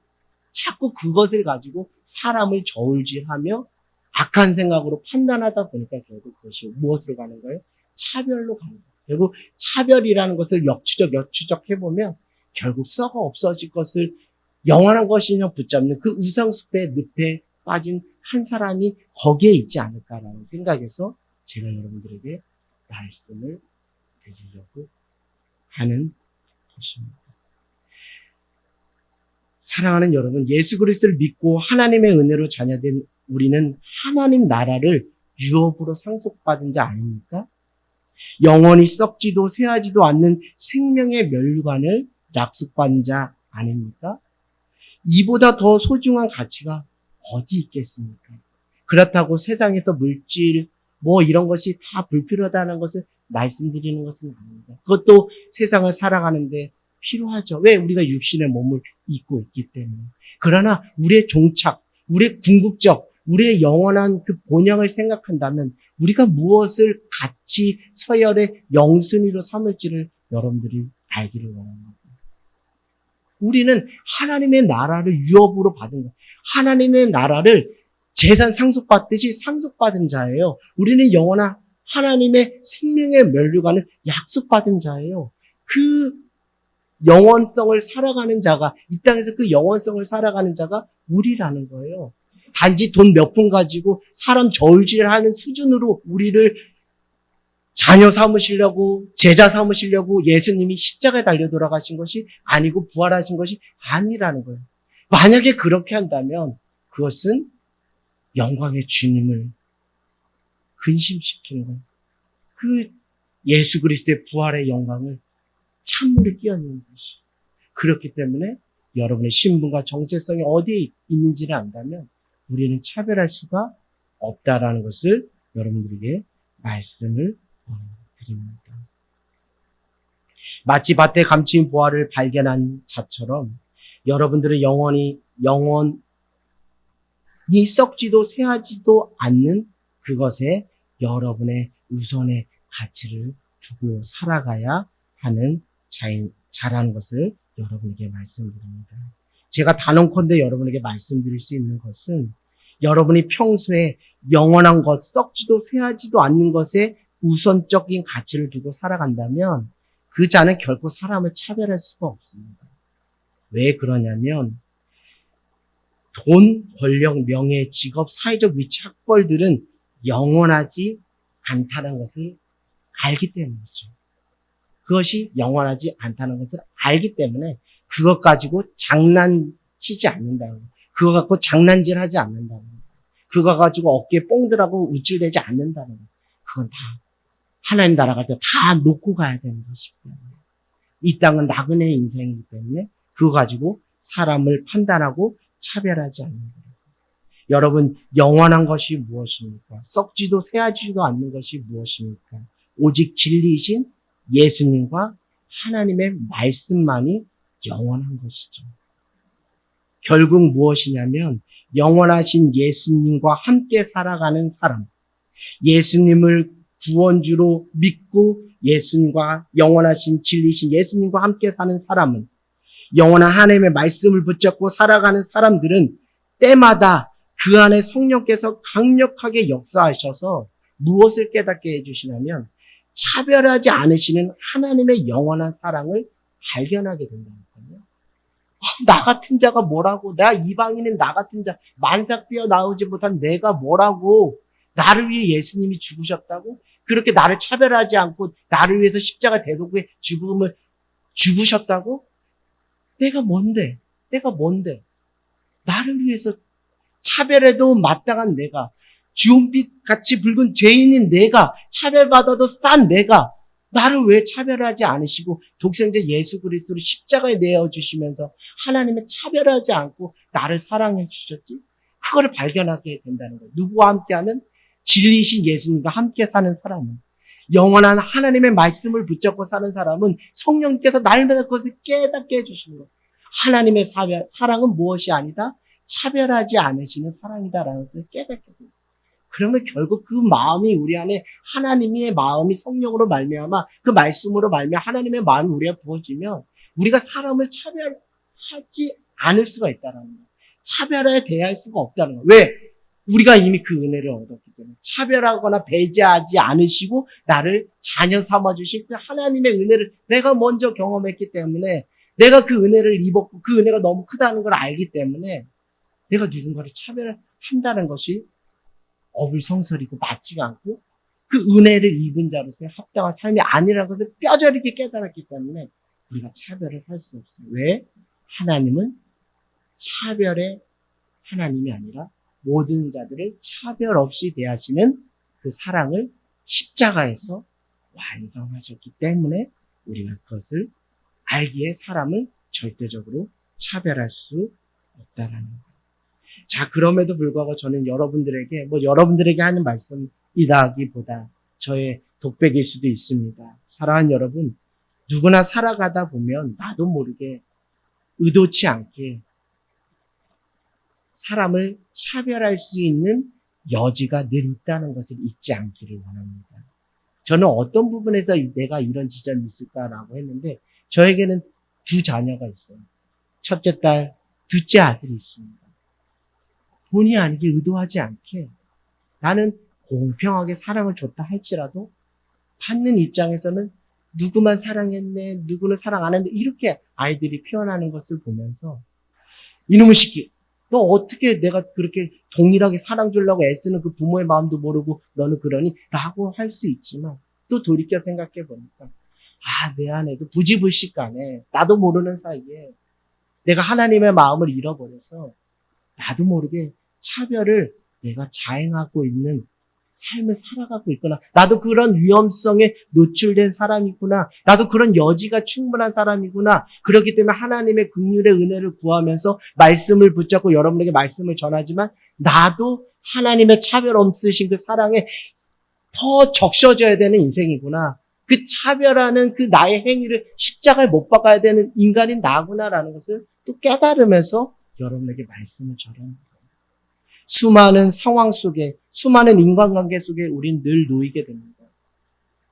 자꾸 그것을 가지고 사람을 저울질하며 악한 생각으로 판단하다 보니까 결국 그것이 무엇으로 가는 거예요? 차별로 가는 거예요. 결국 차별이라는 것을 역추적 해보면 결국 썩어 없어질 것을 영원한 것이냐 붙잡는 그 우상숭배의 늪에 빠진 한 사람이 거기에 있지 않을까라는 생각에서 제가 여러분들에게 말씀을 드리려고 하는 것입니다. 사랑하는 여러분, 예수 그리스도를 믿고 하나님의 은혜로 자녀된 우리는 하나님 나라를 유업으로 상속받은 자 아닙니까? 영원히 썩지도 쇠하지도 않는 생명의 멸류관을 약속받은 자 아닙니까? 이보다 더 소중한 가치가 어디 있겠습니까? 그렇다고 세상에서 물질, 이런 것이 다 불필요하다는 것을 말씀드리는 것은 아닙니다. 그것도 세상을 살아가는데 필요하죠. 왜? 우리가 육신의 몸을 입고 있기 때문에. 그러나 우리의 종착, 우리의 궁극적, 우리의 영원한 그 본향을 생각한다면 우리가 무엇을 가치 서열의 영순위로 삼을지를 여러분들이 알기를 원합니다. 우리는 하나님의 나라를 유업으로 받은 거예요. 하나님의 나라를 재산 상속받듯이 상속받은 자예요. 우리는 영원한 하나님의 생명의 면류관을 약속받은 자예요. 그 영원성을 살아가는 자가, 이 땅에서 그 영원성을 살아가는 자가 우리라는 거예요. 단지 돈 몇 푼 가지고 사람 저울질하는 수준으로 우리를 자녀 삼으시려고, 제자 삼으시려고 예수님이 십자가에 달려 돌아가신 것이 아니고 부활하신 것이 아니라는 거예요. 만약에 그렇게 한다면 그것은 영광의 주님을 근심시키는 거예요. 그 예수 그리스도의 부활의 영광을 찬물에 끼얹는 것이. 그렇기 때문에 여러분의 신분과 정체성이 어디에 있는지를 안다면 우리는 차별할 수가 없다라는 것을 여러분들에게 말씀을 드립니다. 마치 밭에 감추인 보화를 발견한 자처럼 여러분들은 영원히 썩지도 쇠하지도 않는 그것에 여러분의 우선의 가치를 두고 살아가야 하는 자라는 것을 여러분에게 말씀드립니다. 제가 단언컨대 여러분에게 말씀드릴 수 있는 것은 여러분이 평소에 영원한 것, 썩지도 쇠하지도 않는 것에 우선적인 가치를 두고 살아간다면 그 자는 결코 사람을 차별할 수가 없습니다. 왜 그러냐면 돈, 권력, 명예, 직업, 사회적 위치, 학벌들은 영원하지 않다는 것을 알기 때문이죠. 그것이 영원하지 않다는 것을 알기 때문에 그것 가지고 장난치지 않는다는 거예요. 그거 갖고 장난질하지 않는다는 거예요. 그거 가지고 어깨에 뽕들하고 우쭐대지 않는다는 거예요. 그건 다 하나님 나라 갈 때 다 놓고 가야 되는 것이기 때문에 이 땅은 나그네의 인생이기 때문에 그거 가지고 사람을 판단하고 차별하지 않는 거예요. 여러분, 영원한 것이 무엇입니까? 썩지도 쇠하지도 않는 것이 무엇입니까? 오직 진리이신 예수님과 하나님의 말씀만이 영원한 것이죠. 결국 무엇이냐면 영원하신 예수님과 함께 살아가는 사람, 예수님을 구원주로 믿고 예수님과 영원하신 진리이신 예수님과 함께 사는 사람은, 영원한 하나님의 말씀을 붙잡고 살아가는 사람들은 때마다 그 안에 성령께서 강력하게 역사하셔서 무엇을 깨닫게 해주시냐면 차별하지 않으시는 하나님의 영원한 사랑을 발견하게 된다니까요. 나 같은 자가 뭐라고, 나 이방인은 나 같은 자, 만삭 뛰어 나오지 못한 내가 뭐라고, 나를 위해 예수님이 죽으셨다고? 그렇게 나를 차별하지 않고 나를 위해서 십자가 대속의 죽음을 죽으셨다고? 내가 뭔데? 나를 위해서 차별해도 마땅한 내가, 주홍빛같이 붉은 죄인인 내가, 차별받아도 싼 내가, 나를 왜 차별하지 않으시고 독생자 예수 그리스도를 십자가에 내어주시면서 하나님의 차별하지 않고 나를 사랑해 주셨지? 그거를 발견하게 된다는 거예요. 누구와 함께하면? 진리이신 예수님과 함께 사는 사람은, 영원한 하나님의 말씀을 붙잡고 사는 사람은 성령께서 날마다 그것을 깨닫게 해주시는 거예요. 하나님의 사랑은 무엇이 아니다? 차별하지 않으시는 사랑이다라는 것을 깨닫게 됩니다. 그러면 결국 그 마음이 우리 안에, 하나님의 마음이 성령으로 말미암아 그 말씀으로 말미암아 하나님의 마음이 우리가 부어지면 우리가 사람을 차별하지 않을 수가 있다는 거예요. 차별하여 대할 수가 없다는 거예요. 왜? 우리가 이미 그 은혜를 얻었기 때문에. 차별하거나 배제하지 않으시고 나를 자녀 삼아주신 그 하나님의 은혜를 내가 먼저 경험했기 때문에, 내가 그 은혜를 입었고 그 은혜가 너무 크다는 걸 알기 때문에 내가 누군가를 차별한다는 것이 어불성설이고 맞지가 않고 그 은혜를 입은 자로서의 합당한 삶이 아니라는 것을 뼈저리게 깨달았기 때문에 우리가 차별을 할 수 없어요. 왜? 하나님은 차별의 하나님이 아니라 모든 자들을 차별 없이 대하시는 그 사랑을 십자가에서 완성하셨기 때문에 우리가 그것을 알기에 사람을 절대적으로 차별할 수 없다라는 거예요. 자, 그럼에도 불구하고 저는 여러분들에게 하는 말씀이라기보다 저의 독백일 수도 있습니다. 사랑하는 여러분, 누구나 살아가다 보면 나도 모르게 의도치 않게 사람을 차별할 수 있는 여지가 늘 있다는 것을 잊지 않기를 원합니다. 저는 어떤 부분에서 내가 이런 지점이 있을까라고 했는데 저에게는 두 자녀가 있어요. 첫째 딸, 둘째 아들이 있습니다. 본의 아니게 의도하지 않게 나는 공평하게 사랑을 줬다 할지라도 받는 입장에서는 누구만 사랑했네, 누구는 사랑 안 했네 이렇게 아이들이 표현하는 것을 보면서 이놈의 새끼, 너 어떻게 내가 그렇게 동일하게 사랑 주려고 애쓰는 그 부모의 마음도 모르고 너는 그러니? 라고 할 수 있지만 또 돌이켜 생각해 보니까 내 안에도 부지불식간에 나도 모르는 사이에 내가 하나님의 마음을 잃어버려서 나도 모르게 차별을 내가 자행하고 있는 삶을 살아가고 있구나. 나도 그런 위험성에 노출된 사람이구나. 나도 그런 여지가 충분한 사람이구나. 그렇기 때문에 하나님의 긍휼의 은혜를 구하면서 말씀을 붙잡고 여러분에게 말씀을 전하지만 나도 하나님의 차별 없으신 그 사랑에 더 적셔져야 되는 인생이구나. 그 차별하는 그 나의 행위를 십자가에 못 박아야 되는 인간인 나구나라는 것을 또 깨달으면서 여러분에게 말씀을 전합니다. 수많은 상황 속에, 수많은 인간관계 속에 우린 늘 놓이게 됩니다.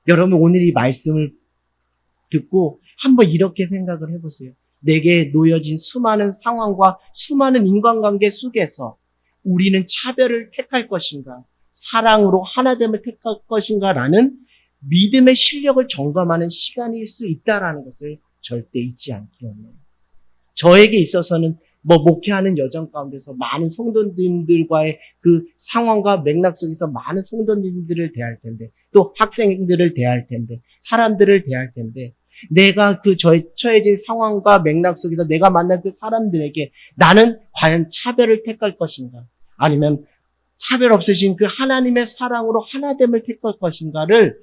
여러분 오늘 이 말씀을 듣고 한번 이렇게 생각을 해보세요. 내게 놓여진 수많은 상황과 수많은 인간관계 속에서 우리는 차별을 택할 것인가, 사랑으로 하나됨을 택할 것인가 라는 믿음의 실력을 점검하는 시간일 수 있다는 것을 절대 잊지 않기 원해요. 저에게 있어서는 목회하는 여정 가운데서 많은 성도님들과의 그 상황과 맥락 속에서 많은 성도님들을 대할 텐데, 또 학생들을 대할 텐데, 사람들을 대할 텐데, 내가 그 처해진 상황과 맥락 속에서 내가 만난 그 사람들에게 나는 과연 차별을 택할 것인가? 아니면 차별 없으신 그 하나님의 사랑으로 하나됨을 택할 것인가를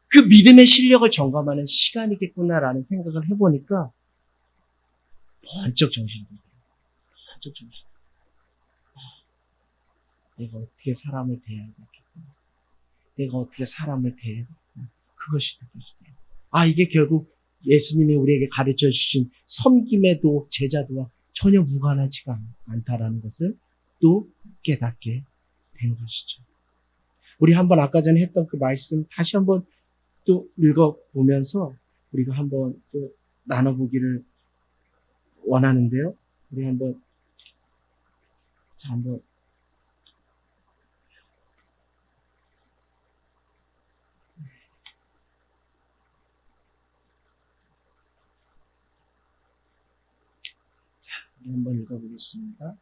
그 믿음의 실력을 점검하는 시간이겠구나라는 생각을 해보니까 번쩍 정신이 들어요. 번쩍 정신. 내가 어떻게 사람을 대해야 되겠구나. 내가 어떻게 사람을 대해야 되겠구나. 그것이 느껴지네요. 이게 결국 예수님이 우리에게 가르쳐 주신 섬김에도 제자도와 전혀 무관하지가 않다라는 것을 또 깨닫게 된 것이죠. 우리 한번 아까 전에 했던 그 말씀 다시 한번 또 읽어보면서 우리가 한번 또 나눠보기를 원하는데요. 우리 한번 우리 한번 읽어보겠습니다.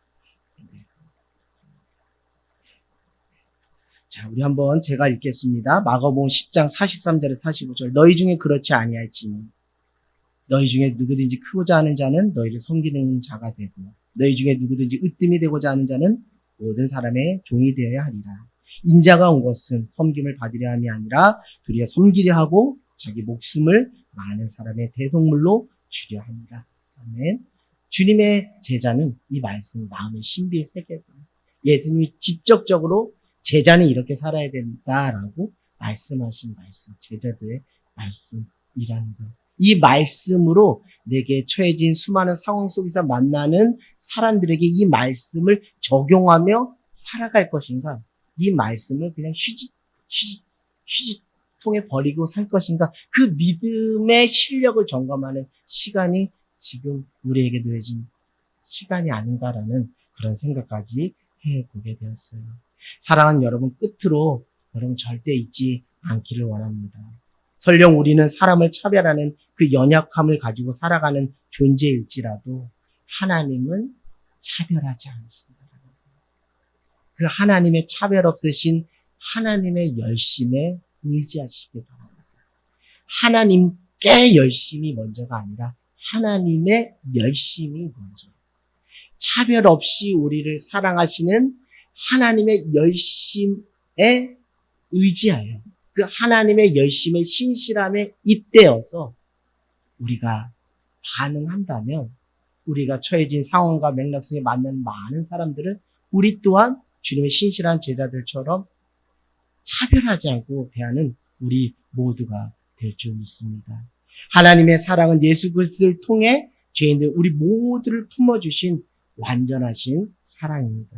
자, 우리 한번 제가 읽겠습니다. 마가복음 10장 43절에 45절. 너희 중에 그렇지 아니할지니 너희 중에 누구든지 크고자 하는 자는 너희를 섬기는 자가 되고 너희 중에 누구든지 으뜸이 되고자 하는 자는 모든 사람의 종이 되어야 하리라. 인자가 온 것은 섬김을 받으려 함이 아니라 도리어 섬기려 하고 자기 목숨을 많은 사람의 대속물로 주려 합니다. 아멘. 주님의 제자는 이 말씀 마음의 신비에 새겨요. 예수님이 직접적으로 제자는 이렇게 살아야 된다라고 말씀하신 말씀, 제자들의 말씀이라는 것. 이 말씀으로 내게 처해진 수많은 상황 속에서 만나는 사람들에게 이 말씀을 적용하며 살아갈 것인가? 이 말씀을 그냥 휴지통에 버리고 살 것인가? 그 믿음의 실력을 점검하는 시간이 지금 우리에게 놓여진 시간이 아닌가라는 그런 생각까지 해보게 되었어요. 사랑하는 여러분, 끝으로 여러분 절대 잊지 않기를 원합니다. 설령 우리는 사람을 차별하는 그 연약함을 가지고 살아가는 존재일지라도 하나님은 차별하지 않으신다. 그 하나님의 차별 없으신 하나님의 열심에 의지하시기 바랍니다. 하나님께 열심이 먼저가 아니라 하나님의 열심이 먼저. 차별 없이 우리를 사랑하시는 하나님의 열심에 의지하여 그 하나님의 열심의 신실함에 잇대어서 우리가 반응한다면 우리가 처해진 상황과 맥락 속에 맞는 많은 사람들을 우리 또한 주님의 신실한 제자들처럼 차별하지 않고 대하는 우리 모두가 될 줄 믿습니다. 하나님의 사랑은 예수 그리스도를 통해 죄인들 우리 모두를 품어주신 완전하신 사랑입니다.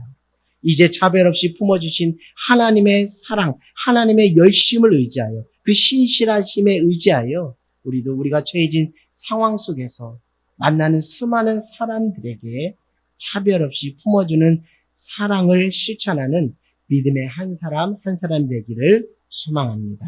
이제 차별 없이 품어주신 하나님의 사랑, 하나님의 열심을 의지하여 그 신실하심에 의지하여 우리도 우리가 처해진 상황 속에서 만나는 수많은 사람들에게 차별 없이 품어주는 사랑을 실천하는 믿음의 한 사람 한 사람 되기를 소망합니다.